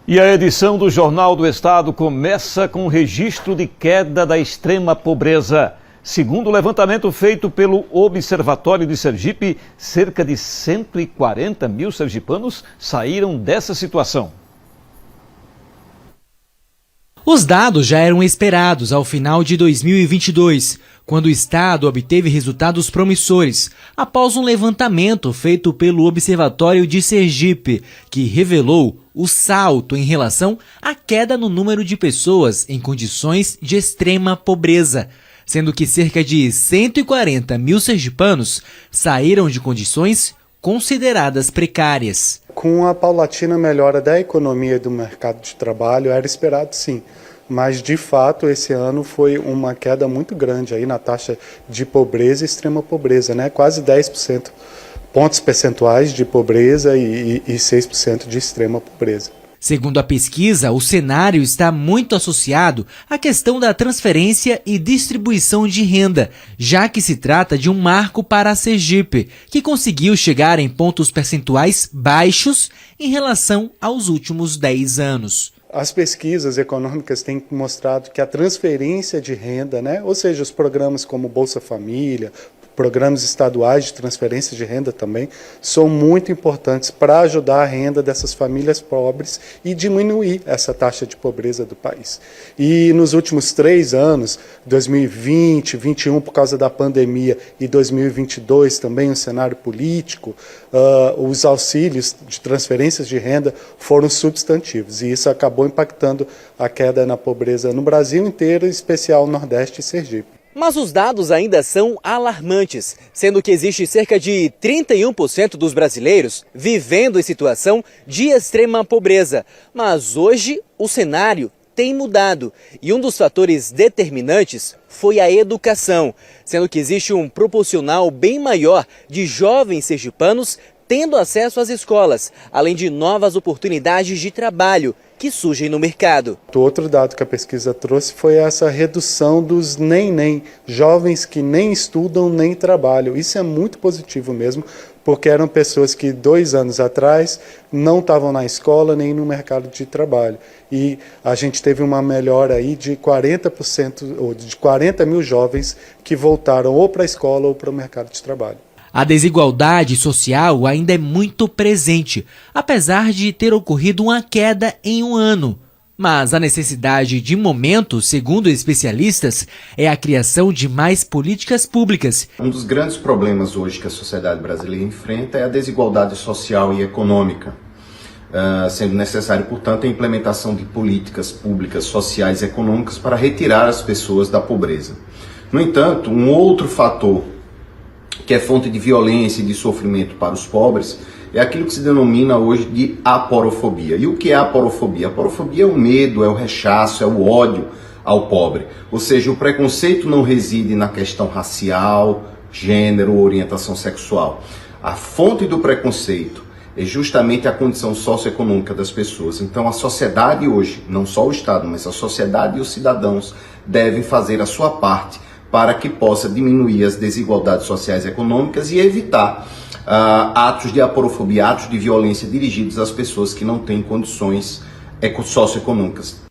E a edição do Jornal do Estado começa com o registro de queda da extrema pobreza. Segundo o levantamento feito pelo Observatório de Sergipe, cerca de 140 mil sergipanos saíram dessa situação. Os dados já eram esperados ao final de 2022, quando o Estado obteve resultados promissores, após um levantamento feito pelo Observatório de Sergipe, que revelou o salto em relação à queda no número de pessoas em condições de extrema pobreza, sendo que cerca de 140 mil sergipanos saíram de condições consideradas precárias. Com a paulatina melhora da economia e do mercado de trabalho, era esperado sim, mas de fato esse ano foi uma queda muito grande aí na taxa de pobreza e extrema pobreza, né? Quase 10% pontos percentuais de pobreza e 6% de extrema pobreza. Segundo a pesquisa, o cenário está muito associado à questão da transferência e distribuição de renda, já que se trata de um marco para a Sergipe, que conseguiu chegar em pontos percentuais baixos em relação aos últimos 10 anos. As pesquisas econômicas têm mostrado que a transferência de renda, né, ou seja, os programas como Bolsa Família, programas estaduais de transferência de renda também, são muito importantes para ajudar a renda dessas famílias pobres e diminuir essa taxa de pobreza do país. E nos últimos 3 anos, 2020, 2021 por causa da pandemia e 2022 também o cenário político, os auxílios de transferências de renda foram substantivos e isso acabou impactando a queda na pobreza no Brasil inteiro, em especial no Nordeste e Sergipe. Mas os dados ainda são alarmantes, sendo que existe cerca de 31% dos brasileiros vivendo em situação de extrema pobreza. Mas hoje o cenário tem mudado e um dos fatores determinantes foi a educação, sendo que existe um proporcional bem maior de jovens sergipanos tendo acesso às escolas, além de novas oportunidades de trabalho que surgem no mercado. Outro dado que a pesquisa trouxe foi essa redução dos nem, jovens que nem estudam nem trabalham. Isso é muito positivo mesmo, porque eram pessoas que 2 anos atrás não estavam na escola nem no mercado de trabalho. E a gente teve uma melhora aí de 40%, ou de 40 mil jovens que voltaram ou para a escola ou para o mercado de trabalho. A desigualdade social ainda é muito presente, apesar de ter ocorrido uma queda em um ano. Mas a necessidade de momento, segundo especialistas, é a criação de mais políticas públicas. Um dos grandes problemas hoje que a sociedade brasileira enfrenta é a desigualdade social e econômica, sendo necessário, portanto, a implementação de políticas públicas, sociais e econômicas para retirar as pessoas da pobreza. No entanto, um outro fator que é fonte de violência e de sofrimento para os pobres, é aquilo que se denomina hoje de aporofobia. E o que é a aporofobia? A aporofobia é o medo, é o rechaço, é o ódio ao pobre. Ou seja, o preconceito não reside na questão racial, gênero ou orientação sexual. A fonte do preconceito é justamente a condição socioeconômica das pessoas. Então a sociedade hoje, não só o Estado, mas a sociedade e os cidadãos devem fazer a sua parte para que possa diminuir as desigualdades sociais e econômicas e evitar atos de aporofobia, atos de violência dirigidos às pessoas que não têm condições socioeconômicas.